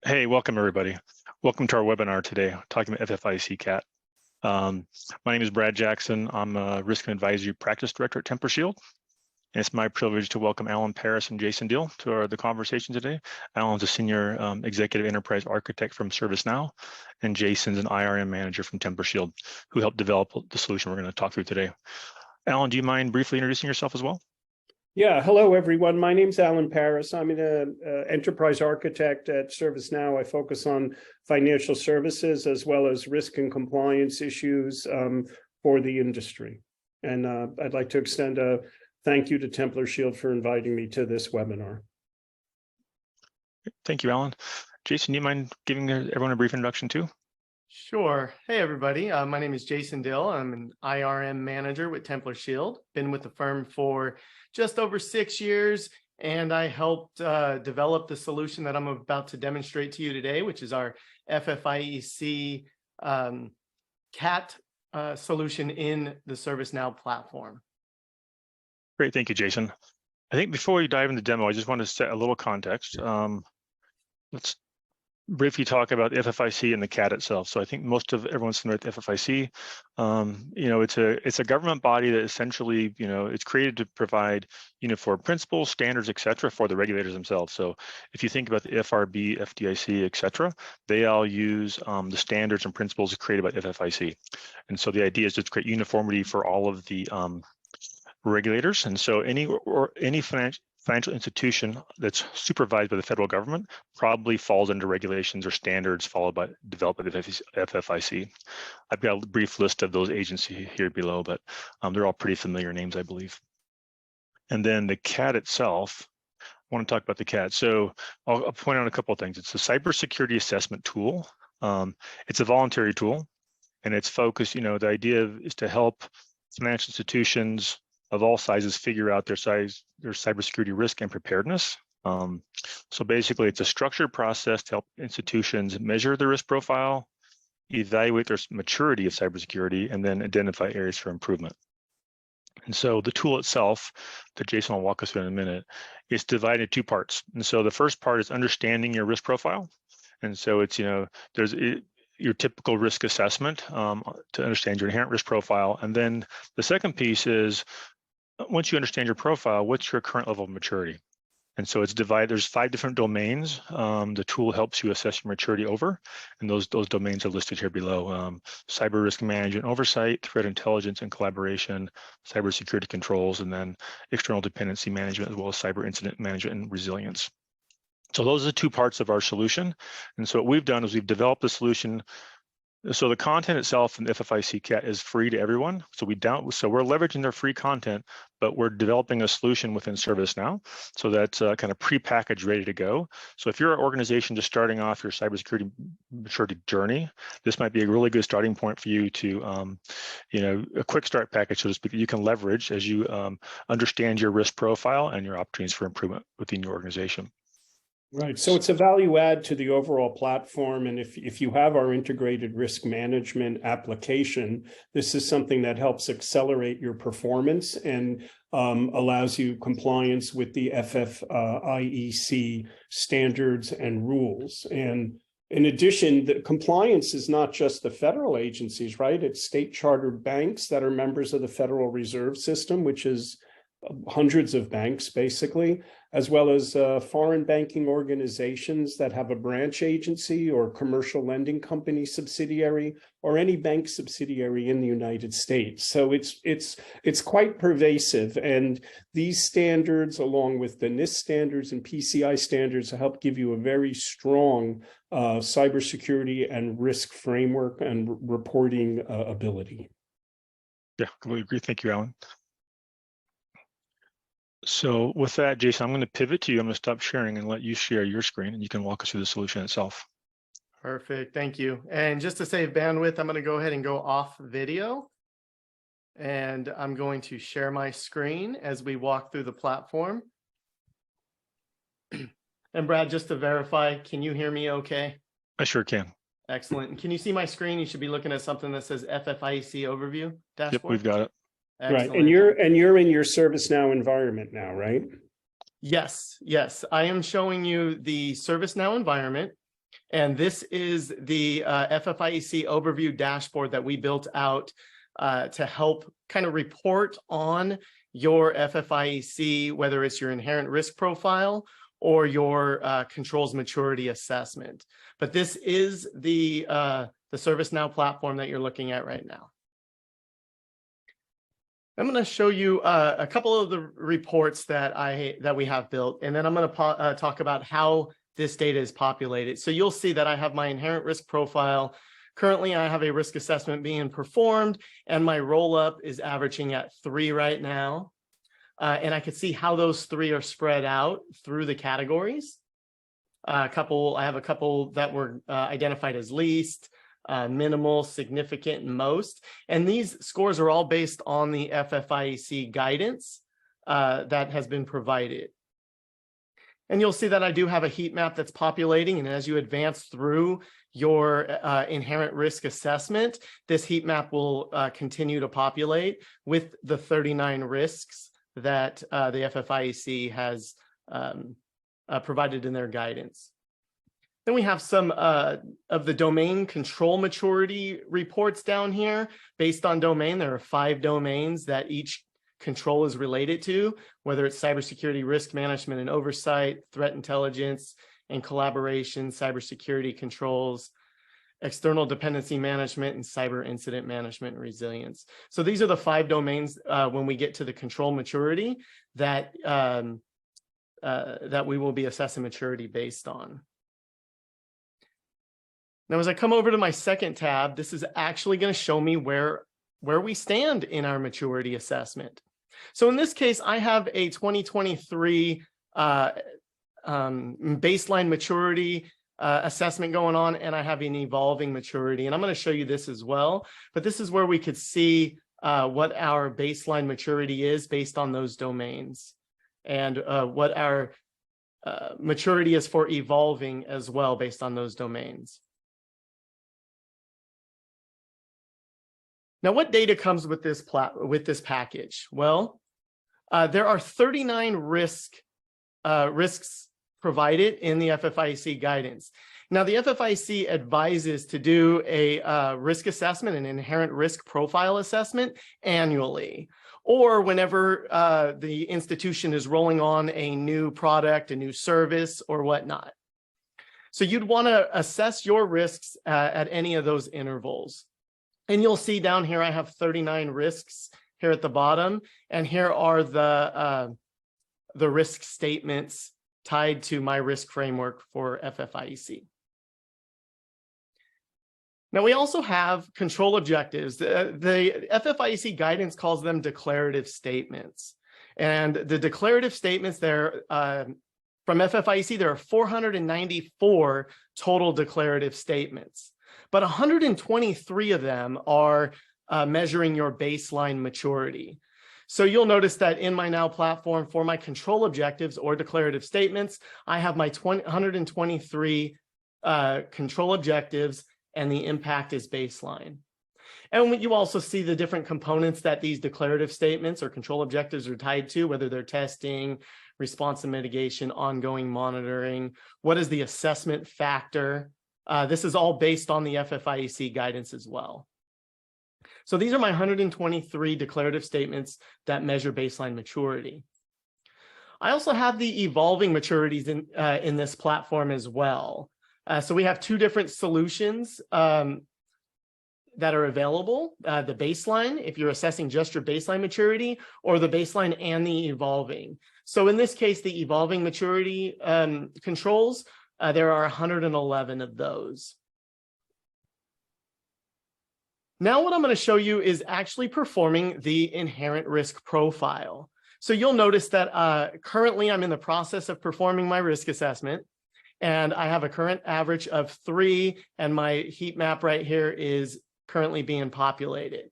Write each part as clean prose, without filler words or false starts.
Hey, welcome everybody. Welcome to our webinar today, talking about FFIEC CAT. My name is Brad Jackson. I'm a Risk and Advisory Practice Director at Templar. And it's my privilege to welcome Alan Paris and Jason Deal to the conversation today. Alan's a Senior Executive Enterprise Architect from ServiceNow, and Jason's an IRM Manager from Templar, who helped develop the solution we're going to talk through today. Alan, do you mind briefly introducing yourself as well? Yeah, hello everyone. My name's Alan Paris. I'm an enterprise architect at ServiceNow. I focus on financial services as well as risk and compliance issues for the industry. And I'd like to extend a thank you to Templar for inviting me to this webinar. Thank you, Alan. Jason, do you mind giving everyone a brief introduction too? Sure. Hey, everybody. My name is Jason Dill. I'm an IRM manager with Templar. Been with the firm for just over 6 years, and I helped develop the solution that I'm about to demonstrate to you today, which is our FFIEC CAT solution in the ServiceNow platform. Great. Thank you, Jason. I think before we dive into the demo, I just want to set a little context. Let's briefly talk about the FFIEC and the CAT itself. So I think most of everyone's familiar with the FFIEC. It's a government body that essentially, it's created to provide uniform principles, standards, et cetera, for the regulators themselves. So if you think about the FRB, FDIC, et cetera, they all use the standards and principles created by the FFIEC. And so the idea is to create uniformity for all of the regulators. And so any financial institution that's supervised by the federal government probably falls under regulations or standards developed by the FFIEC. I've got a brief list of those agencies here below, but they're all pretty familiar names, I believe. And then the CAT itself, I want to talk about the CAT. So I'll point out a couple of things. It's a cybersecurity assessment tool. It's a voluntary tool, and it's focused, the idea is to help financial institutions of all sizes figure out their cybersecurity risk and preparedness. So basically, it's a structured process to help institutions measure their risk profile, evaluate their maturity of cybersecurity, and then identify areas for improvement. And so the tool itself, that Jason will walk us through in a minute, is divided into two parts. And so the first part is understanding your risk profile. And so it's, there's your typical risk assessment to understand your inherent risk profile. And then the second piece is, once you understand your profile, what's your current level of maturity? And so it's divided, there's 5 different domains. The tool helps you assess your maturity over, and those domains are listed here below. Cyber risk management oversight, threat intelligence and collaboration, cybersecurity controls, and then external dependency management, as well as cyber incident management and resilience. So those are the 2 parts of our solution. And so what we've done is we've developed the solution. So the content itself in the FFIEC CAT is free to everyone. So we're leveraging their free content, but we're developing a solution within ServiceNow. So that's kind of pre-packaged, ready to go. So if you're an organization just starting off your cybersecurity maturity journey, this might be a really good starting point for you to, a quick start package, so to speak, that you can leverage as you understand your risk profile and your opportunities for improvement within your organization. Right. So it's a value add to the overall platform. And if you have our integrated risk management application, this is something that helps accelerate your performance and allows you compliance with the FFIEC standards and rules. And in addition, the compliance is not just the federal agencies, right? It's state chartered banks that are members of the Federal Reserve System, which is hundreds of banks, basically, as well as foreign banking organizations that have a branch agency or commercial lending company subsidiary or any bank subsidiary in the United States. So it's quite pervasive. And these standards, along with the NIST standards and PCI standards, help give you a very strong cybersecurity and risk framework and reporting ability. Yeah, completely agree. Thank you, Alan. So with that, Jason, I'm going to pivot to you. I'm going to stop sharing and let you share your screen, and you can walk us through the solution itself. Perfect. Thank you. And just to save bandwidth, I'm going to go ahead and go off video. And I'm going to share my screen as we walk through the platform. And Brad, just to verify, can you hear me okay? I sure can. Excellent. And can you see my screen? You should be looking at something that says FFIEC overview dashboard. Yep, we've got it. Excellent. Right. And you're in your ServiceNow environment now, right? Yes. I am showing you the ServiceNow environment. And this is the FFIEC overview dashboard that we built out to help kind of report on your FFIEC, whether it's your inherent risk profile or your controls maturity assessment. But this is the ServiceNow platform that you're looking at right now. I'm going to show you a couple of the reports that we have built, and then I'm going to talk about how this data is populated. So you'll see that I have my inherent risk profile. Currently, I have a risk assessment being performed, and my roll-up is averaging at 3 right now. And I can see how those 3 are spread out through the categories. I have a couple that were identified as least, minimal, significant, and most. And these scores are all based on the FFIEC guidance that has been provided. And you'll see that I do have a heat map that's populating. And as you advance through your inherent risk assessment, this heat map will continue to populate with the 39 risks that the FFIEC has provided in their guidance. Then we have some of the domain control maturity reports down here. Based on domain, there are 5 domains that each control is related to, whether it's cybersecurity, risk management and oversight, threat intelligence and collaboration, cybersecurity controls, external dependency management, and cyber incident management and resilience. So these are the 5 domains when we get to the control maturity that we will be assessing maturity based on. Now, as I come over to my second tab, this is actually going to show me where we stand in our maturity assessment. So in this case, I have a 2023 baseline maturity assessment going on, and I have an evolving maturity. And I'm going to show you this as well. But this is where we could see what our baseline maturity is based on those domains, and what our maturity is for evolving as well based on those domains. Now, what data comes with this package? Well, there are 39 risks provided in the FFIEC guidance. Now, the FFIEC advises to do a risk assessment, an inherent risk profile assessment annually, or whenever the institution is rolling on a new product, a new service, or whatnot. So you'd want to assess your risks at any of those intervals. And you'll see down here, I have 39 risks here at the bottom, and here are the risk statements tied to my risk framework for FFIEC. Now, we also have control objectives. The FFIEC guidance calls them declarative statements. And the declarative statements there, from FFIEC, there are 494 total declarative statements. But 123 of them are measuring your baseline maturity. So you'll notice that in my Now platform, for my control objectives or declarative statements, I have my 123 control objectives, and the impact is baseline. And you also see the different components that these declarative statements or control objectives are tied to, whether they're testing, response and mitigation, ongoing monitoring. What is the assessment factor? This is all based on the FFIEC guidance as well. So these are my 123 declarative statements that measure baseline maturity. I also have the evolving maturities in this platform as well. So we have 2 different solutions that are available. The baseline, if you're assessing just your baseline maturity, or the baseline and the evolving. So in this case, the evolving maturity controls, there are 111 of those. Now what I'm going to show you is actually performing the inherent risk profile. So you'll notice that currently I'm in the process of performing my risk assessment, and I have a current average of 3, and my heat map right here is currently being populated.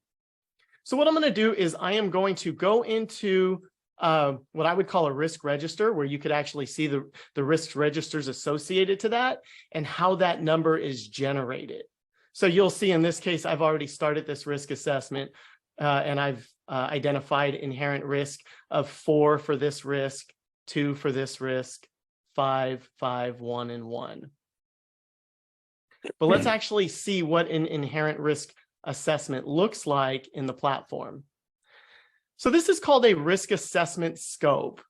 So what I'm going to do is I am going to go into what I would call a risk register, where you could actually see the risk registers associated to that and how that number is generated. So you'll see in this case, I've already started this risk assessment, and I've identified inherent risk of 4 for this risk, 2 for this risk, 5, 5, 1, and 1. But let's actually see what an inherent risk assessment looks like in the platform. So this is called a risk assessment scope.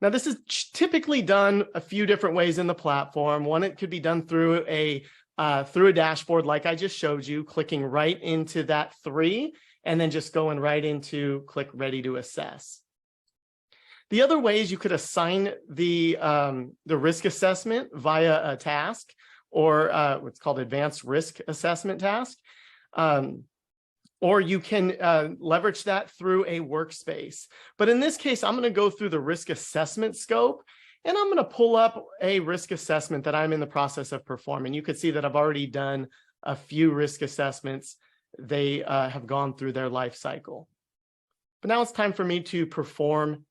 Now, this is typically done a few different ways in the platform. One, it could be done through a dashboard like I just showed you, clicking right into that 3, and then just going right into click ready to assess. The other way is you could assign the risk assessment via a task, or what's called advanced risk assessment task. Or you can leverage that through a workspace. But in this case, I'm going to go through the risk assessment scope, and I'm going to pull up a risk assessment that I'm in the process of performing. You could see that I've already done a few risk assessments. They have gone through their life cycle. But now it's time for me to perform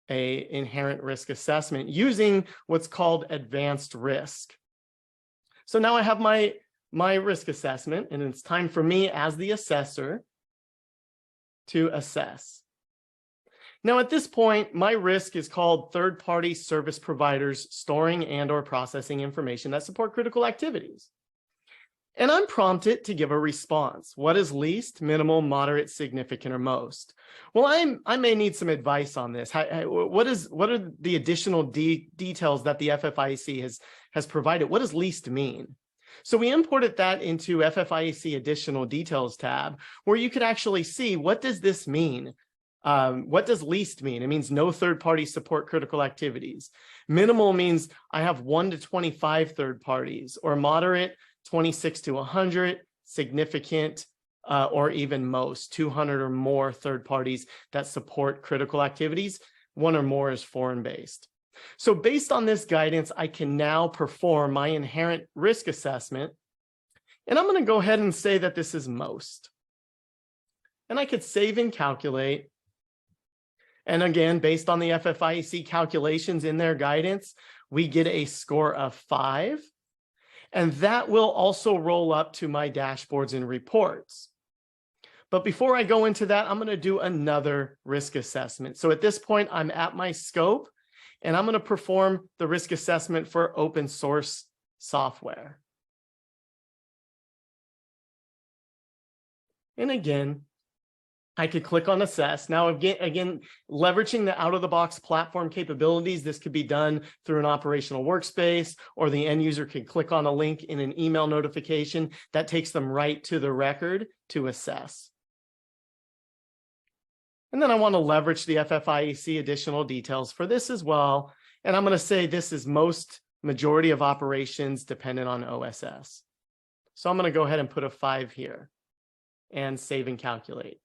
an inherent risk assessment using what's called advanced risk. So now I have my risk assessment, and it's time for me as the assessor to assess. Now, at this point, my risk is called third-party service providers storing and or processing information that support critical activities. And I'm prompted to give a response. What is least, minimal, moderate, significant, or most? Well, I may need some advice on this. What are the additional details that the FFIEC has provided? What does least mean? So we imported that into FFIEC additional details tab, where you could actually see, what does this mean? What does least mean? It means no third-party support critical activities. Minimal means I have 1 to 25 third parties, or moderate, 26 to 100, significant, or even most, 200 or more third parties that support critical activities. 1 or more is foreign-based. So based on this guidance, I can now perform my inherent risk assessment. And I'm going to go ahead and say that this is most. And I could save and calculate. And again, based on the FFIEC calculations in their guidance, we get a score of 5. And that will also roll up to my dashboards and reports. But before I go into that, I'm going to do another risk assessment. So at this point, I'm at my scope, and I'm going to perform the risk assessment for open source software. And again, I could click on assess. Now, again, leveraging the out-of-the-box platform capabilities, this could be done through an operational workspace, or the end user can click on a link in an email notification that takes them right to the record to assess. And then I want to leverage the FFIEC additional details for this as well. And I'm going to say this is most majority of operations dependent on OSS. So I'm going to go ahead and put a 5 here and save and calculate.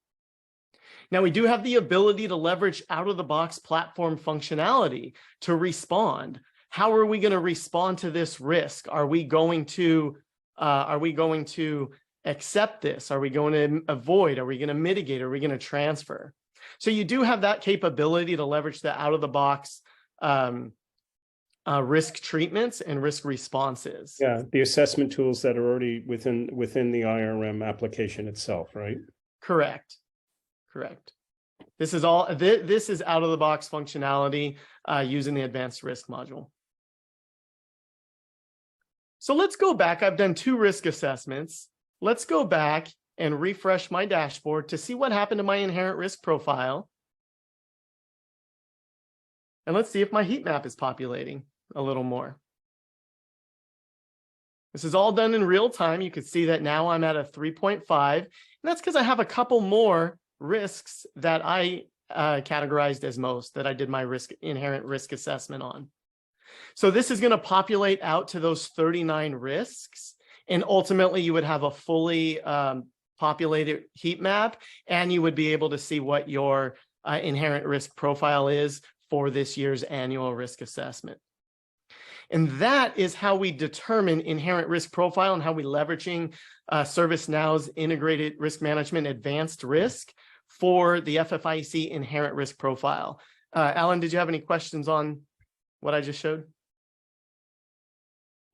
Now, we do have the ability to leverage out-of-the-box platform functionality to respond. How are we going to respond to this risk? Are we going to accept this? Are we going to avoid? Are we going to mitigate? Are we going to transfer? So you do have that capability to leverage the out-of-the-box risk treatments and risk responses. Yeah, the assessment tools that are already within the IRM application itself, right? Correct. Correct. This is all. This is out-of-the-box functionality using the advanced risk module. So let's go back. I've done 2 risk assessments. Let's go back and refresh my dashboard to see what happened to my inherent risk profile. And let's see if my heat map is populating a little more. This is all done in real time. You can see that now I'm at a 3.5, and that's because I have a couple more risks that I categorized as most, that I did my inherent risk assessment on. So this is going to populate out to those 39 risks, and ultimately you would have a fully populated heat map, and you would be able to see what your inherent risk profile is for this year's annual risk assessment. And that is how we determine inherent risk profile and how we leveraging ServiceNow's integrated risk management advanced risk for the FFIEC inherent risk profile. Alan, did you have any questions on what I just showed?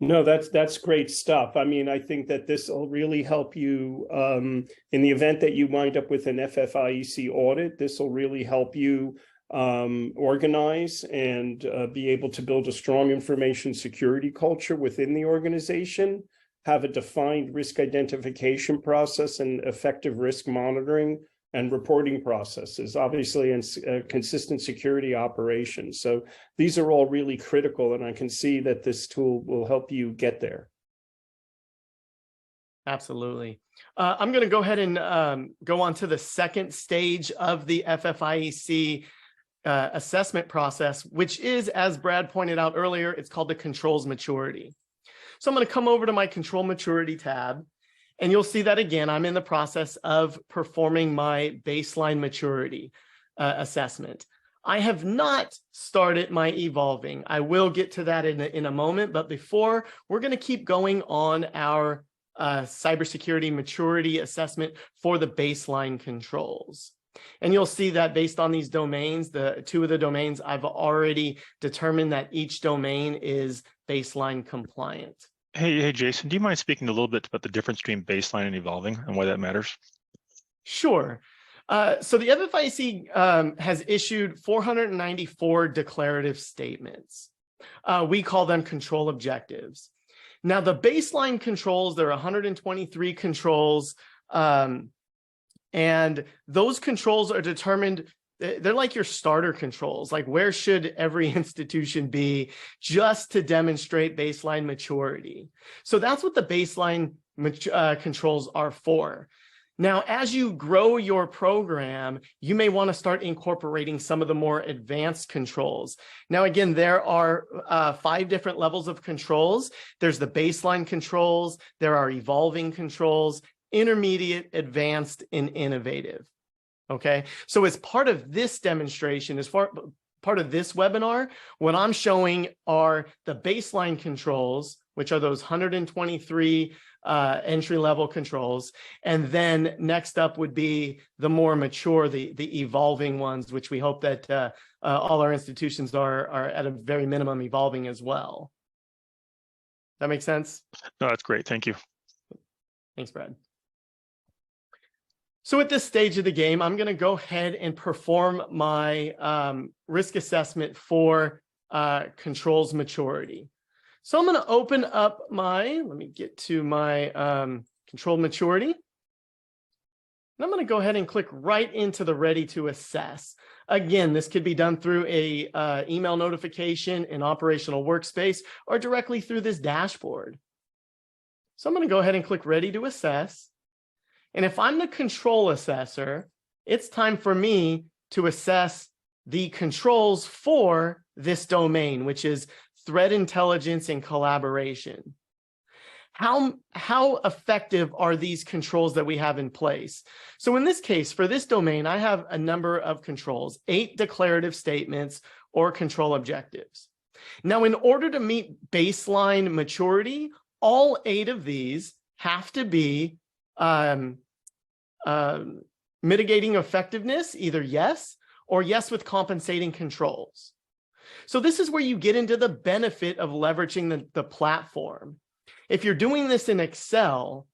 No, that's great stuff. I mean, I think that this will really help you in the event that you wind up with an FFIEC audit. This will really help you organize and be able to build a strong information security culture within the organization. have a defined risk identification process and effective risk monitoring and reporting processes, obviously, and consistent security operations. So these are all really critical, and I can see that this tool will help you get there. Absolutely. I'm going to go ahead and go on to the second stage of the FFIEC assessment process, which is, as Brad pointed out earlier, it's called the controls maturity. So I'm going to come over to my control maturity tab, and you'll see that again, I'm in the process of performing my baseline maturity assessment. I have not started my evolving. I will get to that in a moment, but before, we're going to keep going on our cybersecurity maturity assessment for the baseline controls. And you'll see that based on these domains, the two of the domains, I've already determined that each domain is baseline compliant. Hey, Jason, do you mind speaking a little bit about the difference between baseline and evolving and why that matters? Sure. So the FFIEC has issued 494 declarative statements. We call them control objectives. Now, the baseline controls, there are 123 controls, and those controls are determined, they're like your starter controls, like where should every institution be just to demonstrate baseline maturity. So that's what the baseline controls are for. Now, as you grow your program, you may want to start incorporating some of the more advanced controls. Now, again, there are 5 different levels of controls. There's the baseline controls, there are evolving controls, intermediate, advanced, and innovative. Okay, so as part of this demonstration, as part of this webinar, what I'm showing are the baseline controls, which are those 123 entry-level controls. And then next up would be the more mature, the evolving ones, which we hope that all our institutions are at a very minimum evolving as well. That makes sense? No, that's great. Thank you. Thanks, Brad. So at this stage of the game, I'm going to go ahead and perform my risk assessment for controls maturity. So I'm going to open up let me get to my control maturity. And I'm going to go ahead and click right into the ready to assess. Again, this could be done through a email notification, an operational workspace, or directly through this dashboard. So I'm going to go ahead and click ready to assess. And if I'm the control assessor, it's time for me to assess the controls for this domain, which is threat intelligence and collaboration. How effective are these controls that we have in place? So in this case, for this domain, I have a number of controls, 8 declarative statements or control objectives. Now, in order to meet baseline maturity, all 8 of these have to be mitigating effectiveness, either yes or yes with compensating controls. So this is where you get into the benefit of leveraging the platform. If you're doing this in Excel,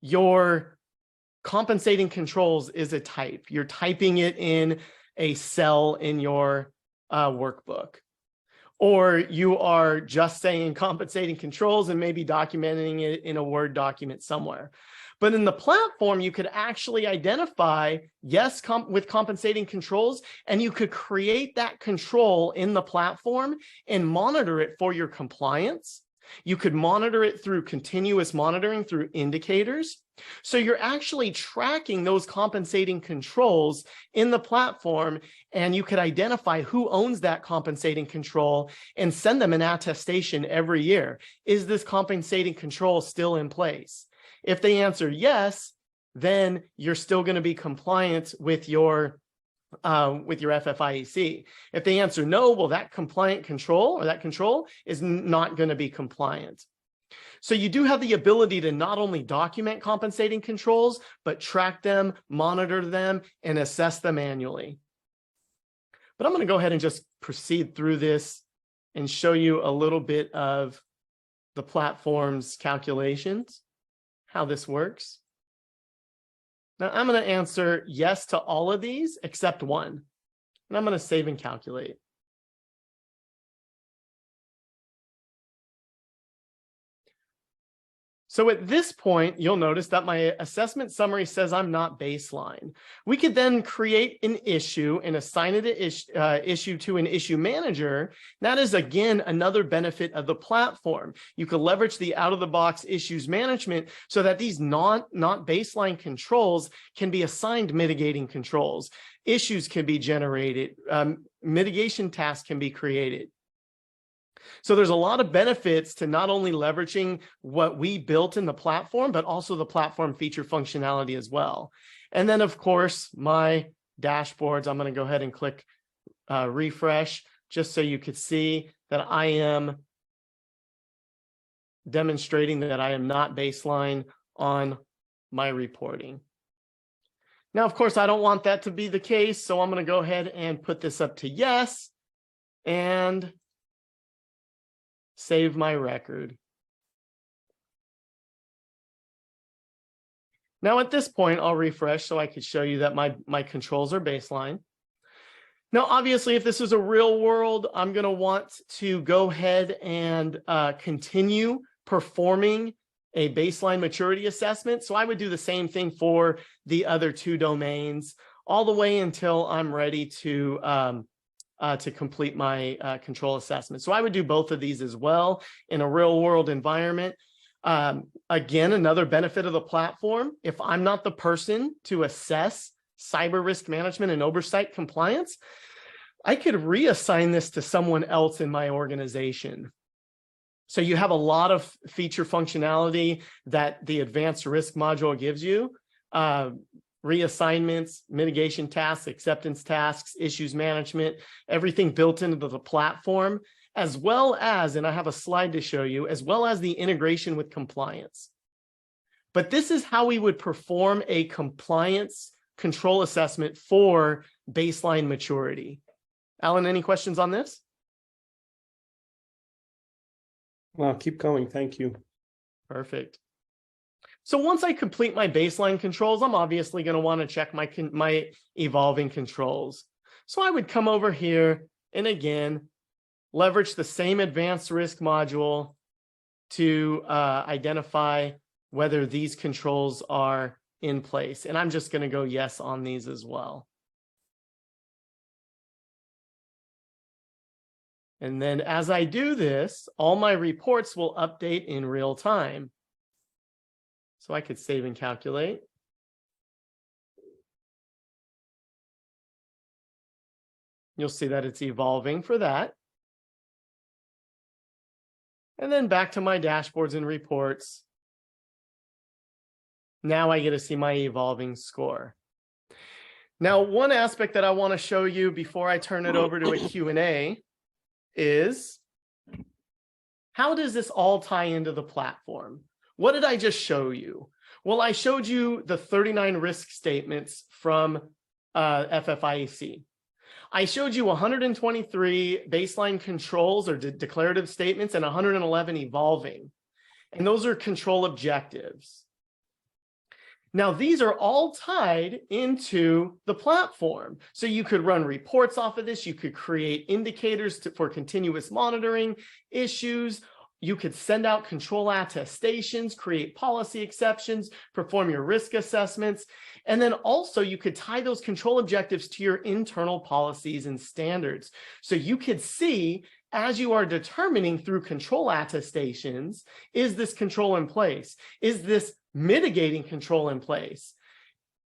your compensating controls is a type. You're typing it in a cell in your workbook. Or you are just saying compensating controls and maybe documenting it in a Word document somewhere. But in the platform, you could actually identify yes with compensating controls, and you could create that control in the platform and monitor it for your compliance. You could monitor it through continuous monitoring through indicators. So you're actually tracking those compensating controls in the platform, and you could identify who owns that compensating control and send them an attestation every year. Is this compensating control still in place? If they answer yes, then you're still going to be compliant with your FFIEC. If they answer no, well, that compliant control or that control is not going to be compliant. So you do have the ability to not only document compensating controls, but track them, monitor them, and assess them annually. But I'm going to go ahead and just proceed through this and show you a little bit of the platform's calculations, how this works. Now I'm going to answer yes to all of these except one, and I'm going to save and calculate. So at this point, you'll notice that my assessment summary says I'm not baseline. We could then create an issue and assign it an issue to an issue manager. That is, again, another benefit of the platform. You could leverage the out-of-the-box issues management so that these not baseline controls can be assigned mitigating controls. Issues can be generated. Mitigation tasks can be created. So there's a lot of benefits to not only leveraging what we built in the platform, but also the platform feature functionality as well. And then, of course, my dashboards, I'm going to go ahead and click refresh just so you could see that I am demonstrating that I am not baseline on my reporting. Now, of course, I don't want that to be the case, so I'm going to go ahead and put this up to yes and save my record. Now at this point, I'll refresh so I could show you that my controls are baseline. Now, obviously, if this is a real world, I'm going to want to go ahead and continue performing a baseline maturity assessment. So I would do the same thing for the other two domains all the way until I'm ready to complete my control assessment. So I would do both of these as well in a real world environment. Again, another benefit of the platform, if I'm not the person to assess cyber risk management and oversight compliance, I could reassign this to someone else in my organization. So you have a lot of feature functionality that the advanced risk module gives you. Reassignments, mitigation tasks, acceptance tasks, issues management, everything built into the platform, as well as, and I have a slide to show you, as well as the integration with compliance. But this is how we would perform a compliance control assessment for baseline maturity. Alan, any questions on this? Well, keep going. Thank you. Perfect. So once I complete my baseline controls, I'm obviously going to want to check my evolving controls. So I would come over here and again, leverage the same advanced risk module to identify whether these controls are in place. And I'm just going to go yes on these as well. And then as I do this, all my reports will update in real time. So I could save and calculate. You'll see that it's evolving for that. And then back to my dashboards and reports. Now I get to see my evolving score. Now, one aspect that I want to show you before I turn it over to a Q&A is how does this all tie into the platform? What did I just show you? Well, I showed you the 39 risk statements from FFIEC. I showed you 123 baseline controls or declarative statements and 111 evolving. And those are control objectives. Now, these are all tied into the platform. So you could run reports off of this. You could create indicators for continuous monitoring issues. You could send out control attestations, create policy exceptions, perform your risk assessments. And then also you could tie those control objectives to your internal policies and standards. So you could see as you are determining through control attestations, is this control in place? Is this mitigating control in place?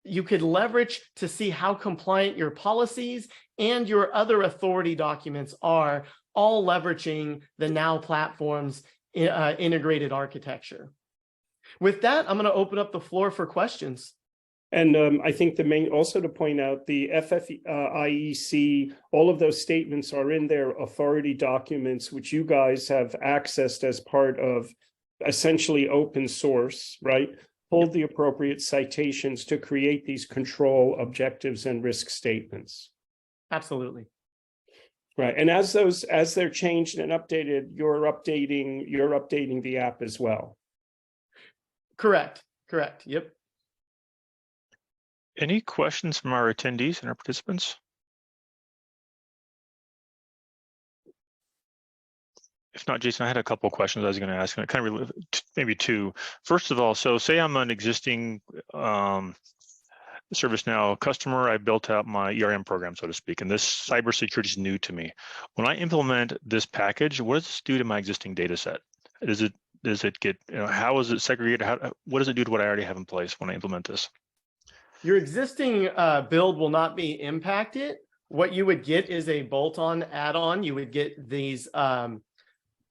You could leverage to see how compliant your policies and your other authority documents are, all leveraging the Now platform's integrated architecture. With that, I'm going to open up the floor for questions. And I think the main, also to point out, the FFIEC, all of those statements are in their authority documents, which you guys have accessed as part of essentially open source, right? Hold the appropriate citations to create these control objectives and risk statements. Absolutely. Right. And as they're changed and updated, you're updating the app as well. Correct. Yep. Any questions from our attendees and our participants? If not, Jason, I had a couple of questions I was going to ask, and kind of maybe two. First of all, so say I'm an existing ServiceNow customer. I built out my ERM program, so to speak, and this cybersecurity is new to me. When I implement this package, what does this do to my existing data set? Does it get, how is it segregated? What does it do to what I already have in place when I implement this? Your existing build will not be impacted. What you would get is a bolt-on add-on. You would get these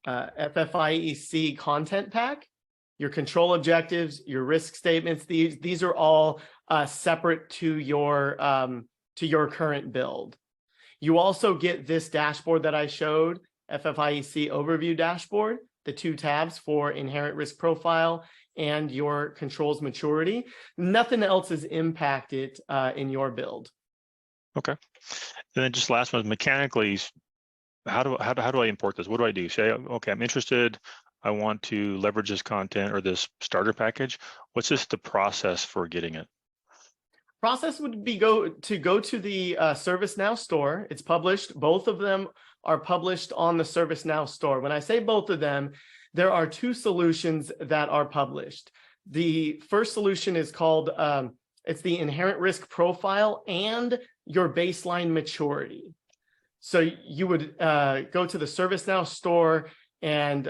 FFIEC content pack, your control objectives, your risk statements. These are all separate to your current build. You also get this dashboard that I showed, FFIEC overview dashboard, the 2 tabs for inherent risk profile and your controls maturity. Nothing else is impacted in your build. Okay. And then just last one, mechanically, how do I import this? What do I do? Say, okay, I'm interested. I want to leverage this content or this starter package. What's the process for getting it? Process would be go to the ServiceNow store. It's published. Both of them are published on the ServiceNow store. When I say both of them, there are 2 solutions that are published. The first solution is called, it's the inherent risk profile and your baseline maturity. So you would go to the ServiceNow store and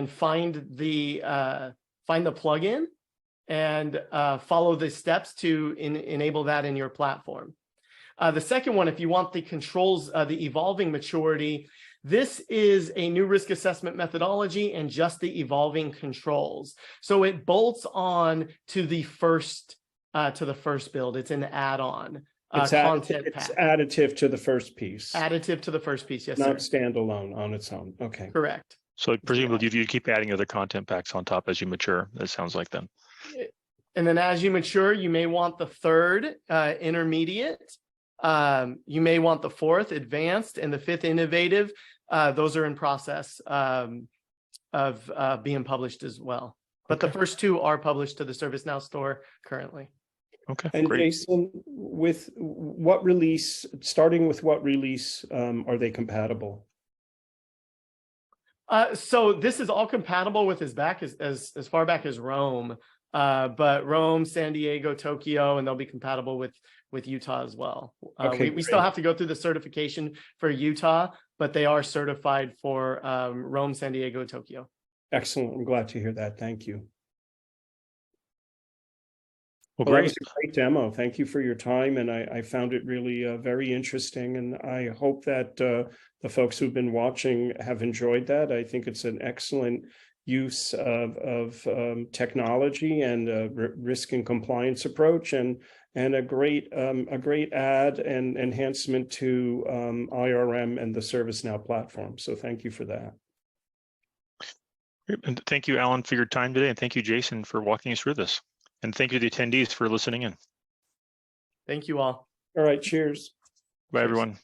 find the plugin and follow the steps to enable that in your platform. The second one, if you want the controls, the evolving maturity, this is a new risk assessment methodology and just the evolving controls. So it bolts on to the first build. It's an add-on. It's additive to the first piece. Additive to the first piece, yes, not sir. standalone on its own. Okay. Correct. So presumably you keep adding other content packs on top as you mature, it sounds like then. And then as you mature, you may want the 3rd, intermediate. You may want the 4th, advanced, and the 5th, innovative. Those are in process of being published as well. But the first 2 are published to the ServiceNow store currently. Okay, and great. Jason, with what release, starting with what release are they compatible? So this is all compatible with as far back as Rome, but Rome, San Diego, Tokyo, and they'll be compatible with Utah as well. Okay, we still have to go through the certification for Utah, but they are certified for Rome, San Diego, Tokyo. Excellent. I'm glad to hear that. Thank you. Well, That great. was a great demo. Thank you for your time, and I found it really very interesting, and I hope that the folks who've been watching have enjoyed that. I think it's an excellent use of technology and risk and compliance approach, and a great add and enhancement to IRM and the ServiceNow platform. So thank you for that. And thank you, Alan, for your time today, and thank you, Jason, for walking us through this. And thank you to the attendees for listening in. Thank you all. All right, cheers. Bye, everyone.